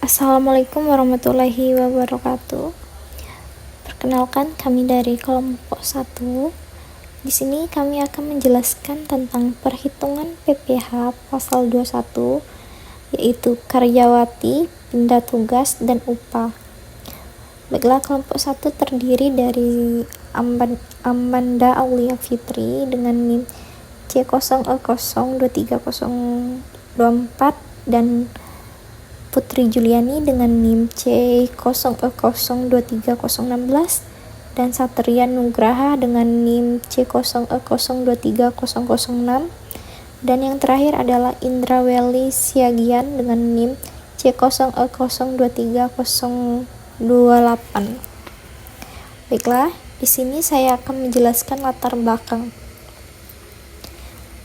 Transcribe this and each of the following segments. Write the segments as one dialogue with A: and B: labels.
A: Assalamualaikum warahmatullahi wabarakatuh. Perkenalkan, kami dari kelompok 1. Di sini kami akan menjelaskan tentang perhitungan PPh pasal 21, yaitu karyawati, pindah tugas, dan upah. Baiklah, kelompok 1 terdiri dari Amanda Aulia Fitri dengan NIM C0E02304 dan Putri Juliani dengan NIM C0E02316 dan Satria Nugraha dengan NIM C0E02306, dan yang terakhir adalah Indra Welly Siagian dengan NIM C0E02308. Baiklah, di sini saya akan menjelaskan latar belakang.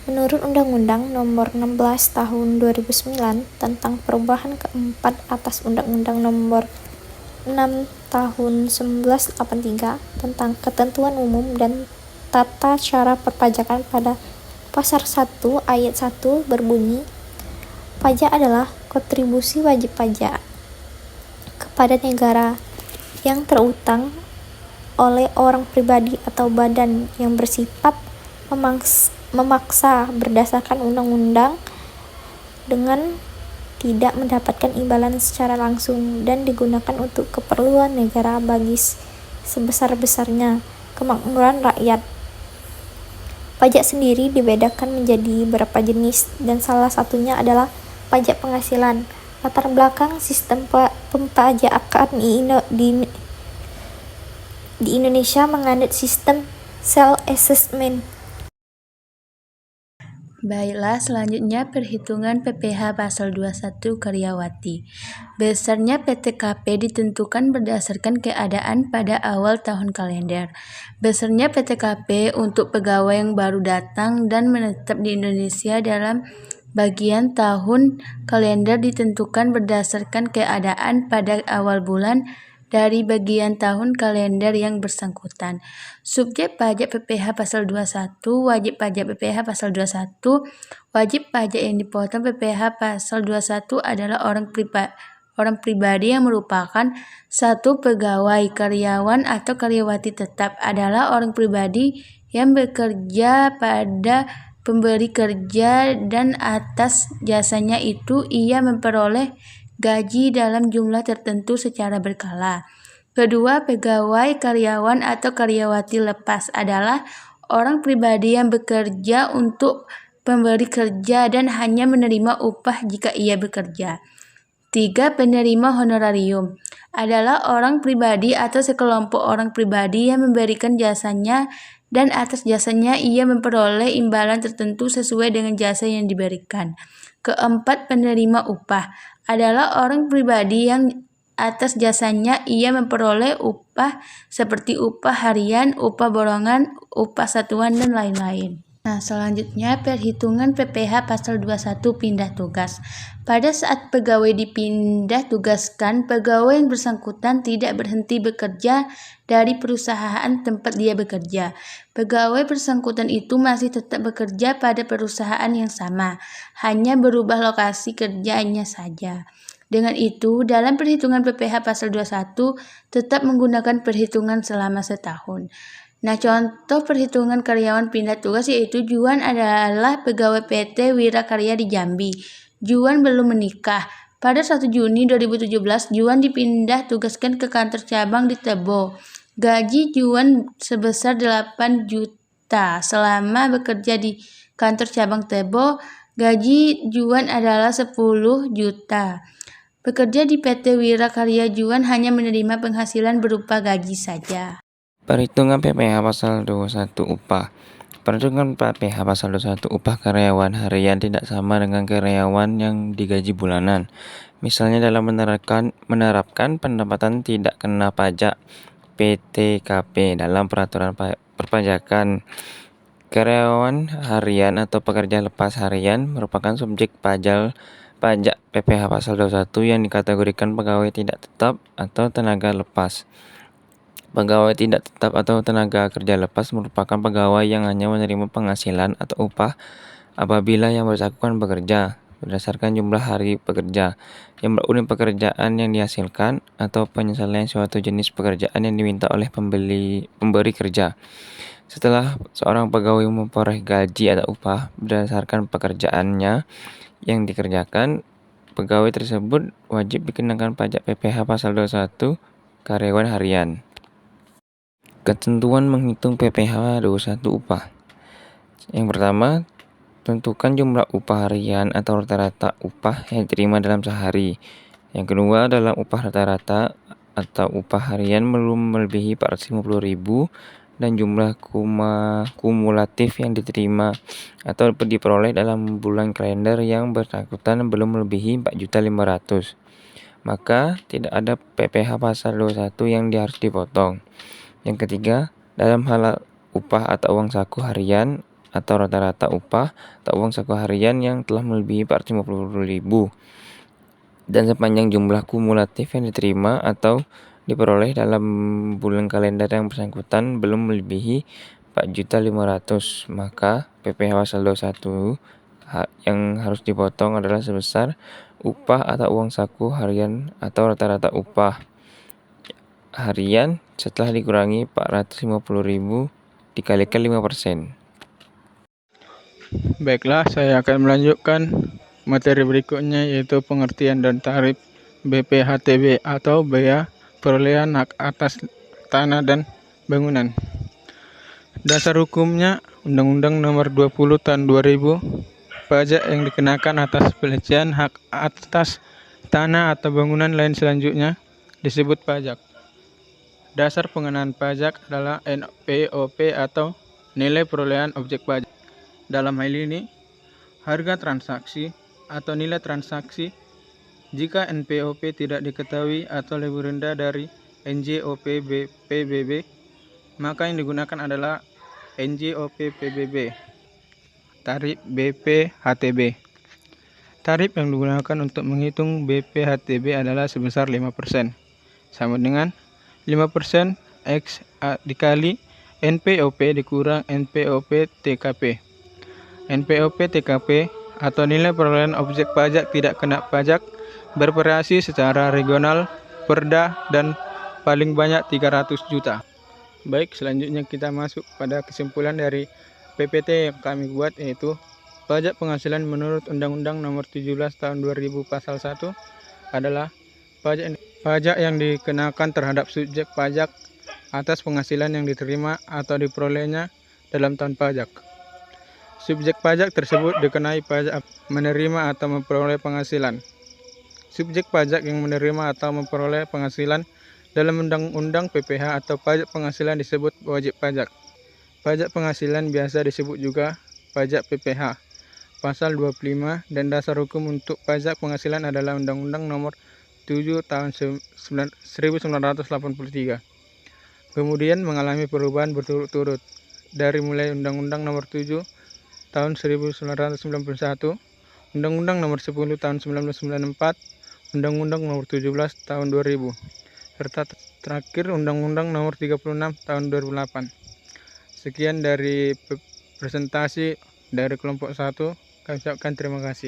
A: Menurut Undang-Undang Nomor 16 Tahun 2009 tentang perubahan keempat atas Undang-Undang Nomor 6 Tahun 1983 tentang ketentuan umum dan tata cara perpajakan, pada pasal 1 ayat 1 berbunyi, pajak adalah kontribusi wajib pajak kepada negara yang terutang oleh orang pribadi atau badan yang bersifat memaksa berdasarkan undang-undang dengan tidak mendapatkan imbalan secara langsung dan digunakan untuk keperluan negara bagi sebesar-besarnya kemakmuran rakyat. Pajak sendiri dibedakan menjadi beberapa jenis, dan salah satunya adalah pajak penghasilan. Latar belakang sistem pembajakan di Indonesia menganut sistem self-assessment.
B: Baiklah, selanjutnya perhitungan PPh pasal 21 karyawati. Besarnya PTKP ditentukan berdasarkan keadaan pada awal tahun kalender. Besarnya PTKP untuk pegawai yang baru datang dan menetap di Indonesia dalam bagian tahun kalender ditentukan berdasarkan keadaan pada awal bulan dari bagian tahun kalender yang bersangkutan. Subjek pajak PPh pasal 21, wajib pajak PPh pasal 21. Wajib pajak yang dipotong PPh pasal 21 adalah orang pribadi yang merupakan satu pegawai, karyawan atau karyawati tetap, adalah orang pribadi yang bekerja pada pemberi kerja dan atas jasanya itu ia memperoleh gaji dalam jumlah tertentu secara berkala. Kedua, pegawai, karyawan atau karyawati lepas adalah orang pribadi yang bekerja untuk pemberi kerja dan hanya menerima upah jika ia bekerja. 3. Penerima honorarium adalah orang pribadi atau sekelompok orang pribadi yang memberikan jasanya dan atas jasanya ia memperoleh imbalan tertentu sesuai dengan jasa yang diberikan. Keempat, penerima upah adalah orang pribadi yang atas jasanya ia memperoleh upah seperti upah harian, upah borongan, upah satuan, dan lain-lain. Nah, selanjutnya perhitungan PPh pasal 21 pindah tugas. Pada saat pegawai dipindah tugaskan, pegawai yang bersangkutan tidak berhenti bekerja dari perusahaan tempat dia bekerja. Pegawai bersangkutan itu masih tetap bekerja pada perusahaan yang sama, hanya berubah lokasi kerjanya saja. Dengan itu, dalam perhitungan PPh pasal 21 tetap menggunakan perhitungan selama setahun. Nah, contoh perhitungan karyawan pindah tugas yaitu Juan adalah pegawai PT Wirakarya di Jambi. Juan belum menikah. Pada 1 Juni 2017, Juan dipindah tugaskan ke kantor cabang di Tebo. Gaji Juan sebesar 8 juta. Selama bekerja di kantor cabang Tebo, gaji Juan adalah 10 juta. Bekerja di PT Wirakarya, Juan hanya menerima penghasilan berupa gaji saja.
C: Perhitungan PPh pasal 21 upah. Perhitungan PPh pasal 21 upah karyawan harian tidak sama dengan karyawan yang digaji bulanan. Misalnya dalam menerapkan pendapatan tidak kena pajak PTKP dalam peraturan perpajakan. Karyawan harian atau pekerja lepas harian merupakan subjek pajak PPh pasal 21 yang dikategorikan pegawai tidak tetap atau tenaga lepas. Pegawai tidak tetap atau tenaga kerja lepas merupakan pegawai yang hanya menerima penghasilan atau upah apabila yang bersangkutan bekerja. berdasarkan jumlah hari bekerja, jumlah unit pekerjaan yang dihasilkan, atau penyelesaian suatu jenis pekerjaan yang diminta oleh pemberi kerja. Setelah seorang pegawai memperoleh gaji atau upah berdasarkan pekerjaannya yang dikerjakan, pegawai tersebut wajib dikenakan pajak PPh pasal 21 karyawan harian. Ketentuan menghitung PPh 21 upah. Yang pertama, tentukan jumlah upah harian atau rata-rata upah yang diterima dalam sehari. Yang kedua, dalam upah rata-rata atau upah harian belum melebihi 450.000 dan jumlah kumulatif yang diterima atau diperoleh dalam bulan kalender yang bersangkutan belum melebihi 4.500.000. Maka tidak ada PPh pasal 21 yang harus dipotong. Yang ketiga, dalam hal upah atau uang saku harian atau rata-rata upah atau uang saku harian yang telah melebihi 450.000 dan sepanjang jumlah kumulatif yang diterima atau diperoleh dalam bulan kalender yang bersangkutan belum melebihi 4.500.000, maka PPh pasal 21 yang harus dipotong adalah sebesar upah atau uang saku harian atau rata-rata upah harian setelah dikurangi 450.000 dikalikan 5%.
D: Baiklah, saya akan melanjutkan materi berikutnya, yaitu pengertian dan tarif BPHTB atau Bea Perolehan Hak Atas Tanah dan Bangunan. Dasar hukumnya Undang-Undang Nomor 20 Tahun 2000, pajak yang dikenakan atas pelecehan hak atas tanah atau bangunan lain selanjutnya disebut pajak. Dasar pengenaan pajak adalah NPOP atau nilai perolehan objek pajak. Dalam hal ini, harga transaksi atau nilai transaksi jika NPOP tidak diketahui atau lebih rendah dari NJOP PBB, maka yang digunakan adalah NJOP PBB. Tarif BPHTB. Tarif yang digunakan untuk menghitung BPHTB adalah sebesar 5%, sama dengan 5% X dikali NPOP dikurang NPOP TKP. NPOP TKP atau nilai perolehan objek pajak tidak kena pajak bervariasi secara regional, perda, dan paling banyak 300 juta. Baik, selanjutnya kita masuk pada kesimpulan dari PPT yang kami buat, yaitu pajak penghasilan menurut Undang-Undang Nomor 17 Tahun 2000 Pasal 1 adalah pajak yang dikenakan terhadap subjek pajak atas penghasilan yang diterima atau diperolehnya dalam tahun pajak. Subjek pajak tersebut dikenai pajak menerima atau memperoleh penghasilan. Subjek pajak yang menerima atau memperoleh penghasilan dalam Undang-Undang PPh atau pajak penghasilan disebut wajib pajak. Pajak penghasilan biasa disebut juga pajak PPh. Pasal 25 dan dasar hukum untuk pajak penghasilan adalah Undang-Undang Nomor 7 Tahun 1983. Kemudian mengalami perubahan berturut-turut dari mulai Undang-Undang Nomor 7 Tahun 1991, Undang-Undang Nomor 10 Tahun 1994, Undang-Undang Nomor 17 Tahun 2000, serta terakhir Undang-Undang Nomor 36 Tahun 2008. Sekian dari presentasi dari kelompok 1. Kami ucapkan terima kasih.